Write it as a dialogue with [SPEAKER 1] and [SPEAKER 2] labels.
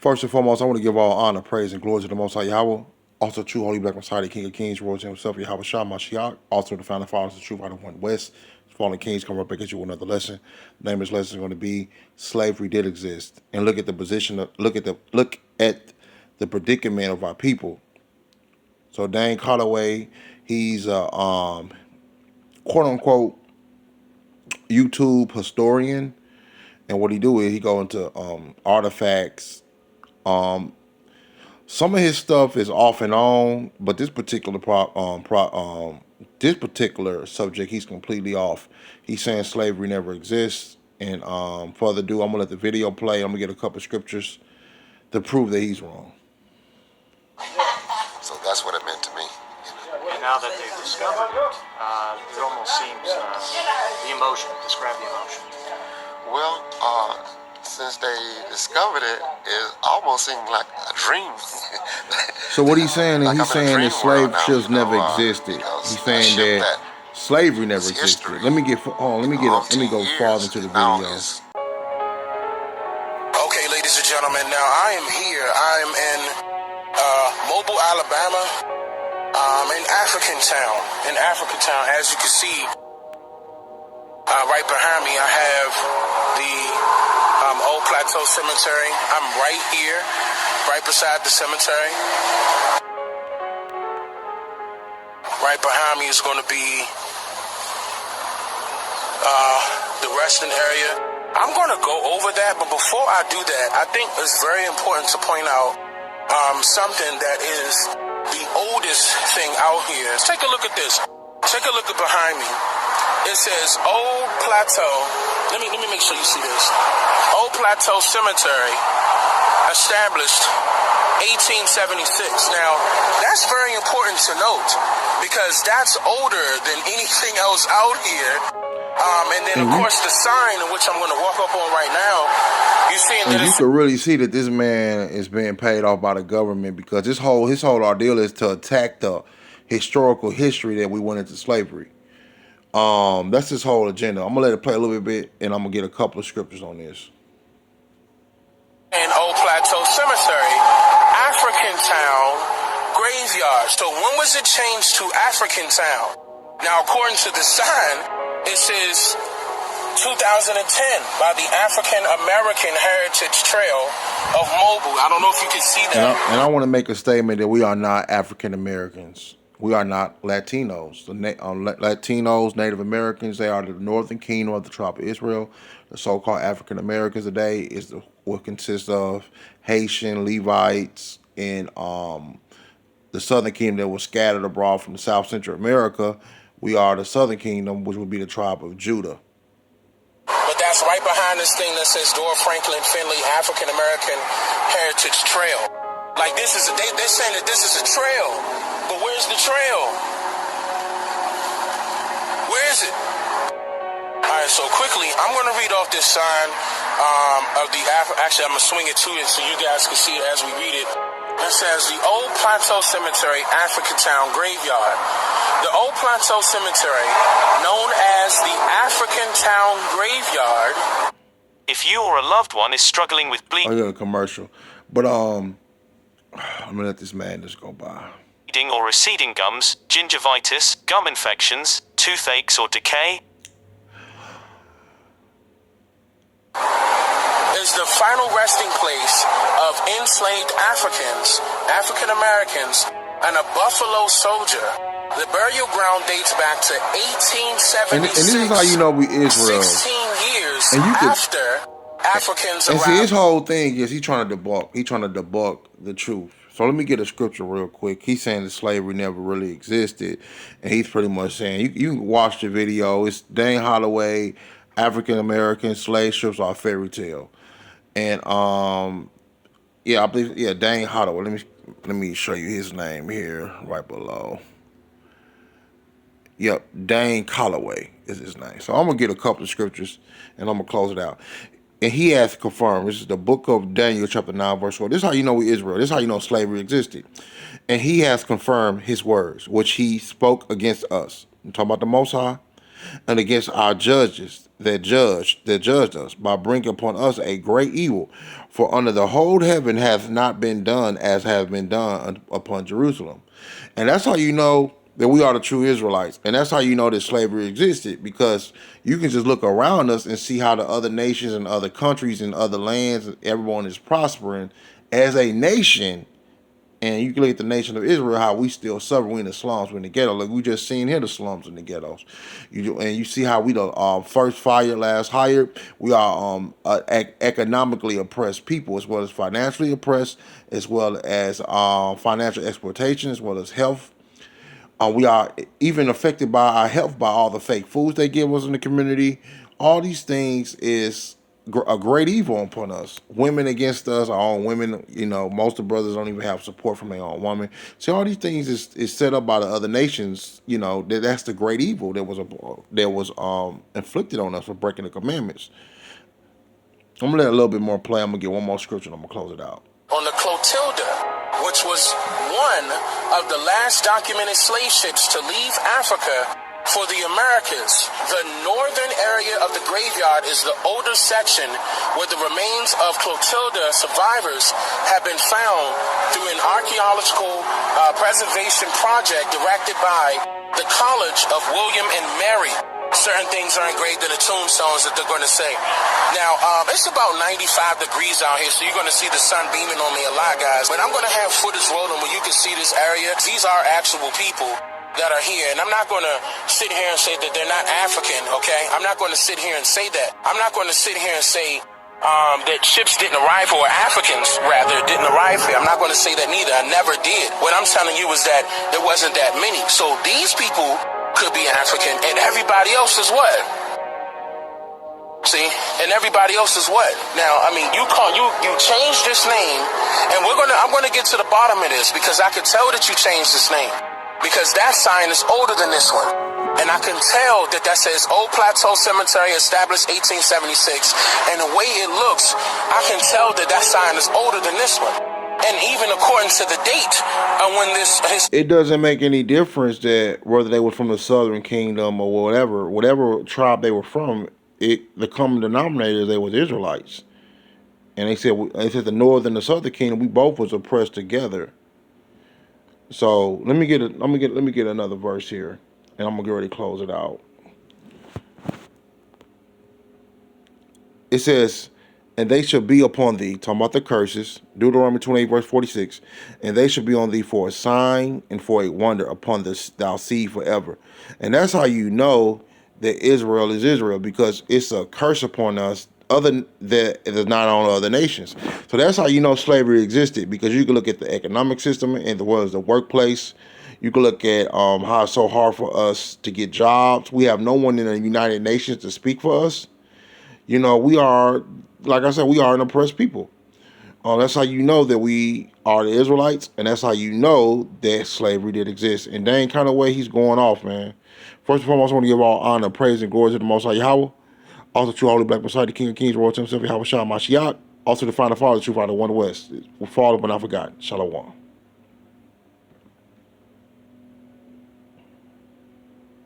[SPEAKER 1] First and foremost, I want to give all honor, praise, and glory to the Most High Yahweh, also true Holy Black Messiah, the King of Kings, Royal himself, Yahweh Shah Mashiach, also the founding fathers of the truth out of one West. Fallen kings come up back at you with another lesson. The name of this lesson is going to be slavery did exist, and look at the position. Look at the predicament of our people. So Dane Colloway, he's a quote unquote YouTube historian, and what he do is he go into artifacts. Some of his stuff is off and on, but this particular this particular subject, he's completely off. He's saying slavery never exists. And further ado, I'm gonna let the video play. I'm gonna get a couple scriptures to prove that he's wrong.
[SPEAKER 2] So that's what it meant to me.
[SPEAKER 3] And now that they've discovered it almost seems the emotion. Describe the emotion.
[SPEAKER 2] Well, since they discovered it, it almost seemed like a dream.
[SPEAKER 1] So what he's saying is
[SPEAKER 2] Like
[SPEAKER 1] he's saying that slave ships never existed.
[SPEAKER 2] because
[SPEAKER 1] He's
[SPEAKER 2] a
[SPEAKER 1] saying
[SPEAKER 2] ship
[SPEAKER 1] that slavery never
[SPEAKER 2] is
[SPEAKER 1] existed.
[SPEAKER 2] history
[SPEAKER 1] Let me go farther into the
[SPEAKER 2] now
[SPEAKER 1] video.
[SPEAKER 2] is-
[SPEAKER 4] Okay, ladies and gentlemen, now I am here. I am in Mobile, Alabama. In African Town. As you can see, right behind me, I have the Old Plateau Cemetery. I'm right here, right beside the cemetery. Right behind me is going to be the resting area. I'm going to go over that, but before I do that, I think it's very important to point out something that is the oldest thing out here. Take a look at this. Take a look at behind me. It says Old Plateau. Let me make sure you see this. Old Plateau Cemetery, established 1876. Now, that's very important to note because that's older than anything else out here. And then, of course, the sign, which I'm going to walk up on right now, you're seeing that
[SPEAKER 1] you can really see that this man is being paid off by the government because his whole ordeal is to attack the historical history that we went into slavery. That's his whole agenda. I'm gonna let it play a little bit, and I'm gonna get a couple of scriptures on this.
[SPEAKER 4] in Old Plateau Cemetery, African Town graveyard. So when was it changed to African Town? Now, according to the sign, it says 2010 by the African American Heritage Trail of Mobile. I don't know if you can see that.
[SPEAKER 1] And I want to make a statement that we are not African Americans. We are not Latinos. The Latinos, Native Americans, they are the northern kingdom of the tribe of Israel. The so-called African Americans today is what consists of Haitian, Levites, and the southern kingdom that was scattered abroad from the South Central America. We are the southern kingdom, which would be the tribe of Judah.
[SPEAKER 4] But that's right behind this thing that says Dora Franklin Finley African American Heritage Trail. Like this is they're saying that this is a trail, but where's the trail? Where is it? All right, so quickly, I'm going to read off this sign of the actually I'm going to swing it to it so you guys can see it as we read it. It says the Old Plateau Cemetery African Town Graveyard. The Old Plateau Cemetery, known as the African Town Graveyard.
[SPEAKER 3] If you or a loved one is struggling with
[SPEAKER 1] I got a commercial, but I'm gonna let this man just go by.
[SPEAKER 3] bleeding or receding gums, gingivitis, gum infections, toothaches or decay,
[SPEAKER 4] is the final resting place of enslaved Africans, African Americans, and a Buffalo soldier. The burial ground dates back to 1876.
[SPEAKER 1] And this is how you know we Israel.
[SPEAKER 4] 16 years
[SPEAKER 1] And you could-
[SPEAKER 4] after Africans
[SPEAKER 1] And see,
[SPEAKER 4] arrived.
[SPEAKER 1] his whole thing is he's trying to debunk the truth. So let me get a scripture real quick. He's saying that slavery never really existed, and he's pretty much saying you can watch the video. It's Dane Holloway, African American slave ships are a fairy tale, and I believe Dane Holloway. Let me show you his name here right below. Yep, Dane Colloway is his name. So I'm gonna get a couple of scriptures, and I'm gonna close it out. And he has confirmed, this is the book of Daniel, chapter 9, verse 4. This is how you know we Israel. This is how you know slavery existed. And he has confirmed his words, which he spoke against us. I'm talking about the Most High. and against our judges that judged us, by bringing upon us a great evil. For under the whole heaven hath not been done as have been done upon Jerusalem. And that's how you know that we are the true Israelites. And that's how you know that slavery existed, because you can just look around us and see how the other nations and other countries and other lands, everyone is prospering as a nation. And you can look at the nation of Israel, how we still suffer. We in the slums, we in the ghetto. Like we just seen here, the slums and the ghettos. You see how we the first fired, last hired. We are economically oppressed people, as well as financially oppressed, as well as financial exploitation, as well as health. We are even affected by our health by all the fake foods they give us in the community. All these things is a great evil upon us. Women against us, our own women. Most of the brothers don't even have support from their own woman. So all these things is set up by the other nations. That's the great evil that was inflicted on us for breaking the commandments. I'm gonna let a little bit more play. I'm gonna get one more scripture and I'm gonna close it out.
[SPEAKER 4] On the Clotilda, which was one of the last documented slave ships to leave Africa for the Americas. The northern area of the graveyard is the older section where the remains of Clotilda survivors have been found through an archaeological preservation project directed by the College of William and Mary. Certain things are engraved in the tombstones that they're going to say. Now, it's about 95 degrees out here, so you're going to see the sun beaming on me a lot, guys. But I'm going to have footage rolling where you can see this area. These are actual people that are here, and I'm not going to sit here and say that they're not African, okay? I'm not going to sit here and say that. I'm not going to sit here and say that ships didn't arrive, or Africans, rather, didn't arrive here. I'm not going to say that neither. I never did. What I'm telling you is that there wasn't that many. So these people could be African, and everybody else is what? See? And everybody else is what? Now, I mean, you changed this name, and I'm gonna get to the bottom of this, because I can tell that you changed this name, because that sign is older than this one. And I can tell that says Old Plateau Cemetery, established 1876, and the way it looks, I can tell that sign is older than this one. And even according to the date when
[SPEAKER 1] it doesn't make any difference that whether they were from the Southern Kingdom or whatever tribe they were from. The common denominator, they was Israelites, and they said the Northern and the Southern Kingdom, we both was oppressed together. So let me get another verse here, and I'm gonna get ready to close it out. It says, and they shall be upon thee, talking about the curses, Deuteronomy 28 verse 46, and they shall be on thee for a sign and for a wonder upon thou seed forever. And that's how you know that Israel is Israel, because it's a curse upon us other that is not on other nations. So that's how you know slavery existed, because you can look at the economic system and as well as the workplace. You can look at how it's so hard for us to get jobs. We have no one in the United Nations to speak for us. We are, like I said, we are an oppressed people. That's how you know that we are the Israelites, and that's how you know that slavery did exist. And Dane Colloway, he's going off, man. First and foremost, I want to give all honor, praise, and glory to the Most High Yahweh. Also, true Holy Black Messiah, the King of Kings, Royal himself, Yahweh Shah Mashiach. Also, the Final Father, the true Father, one West. We fall but not forgotten. Shalom.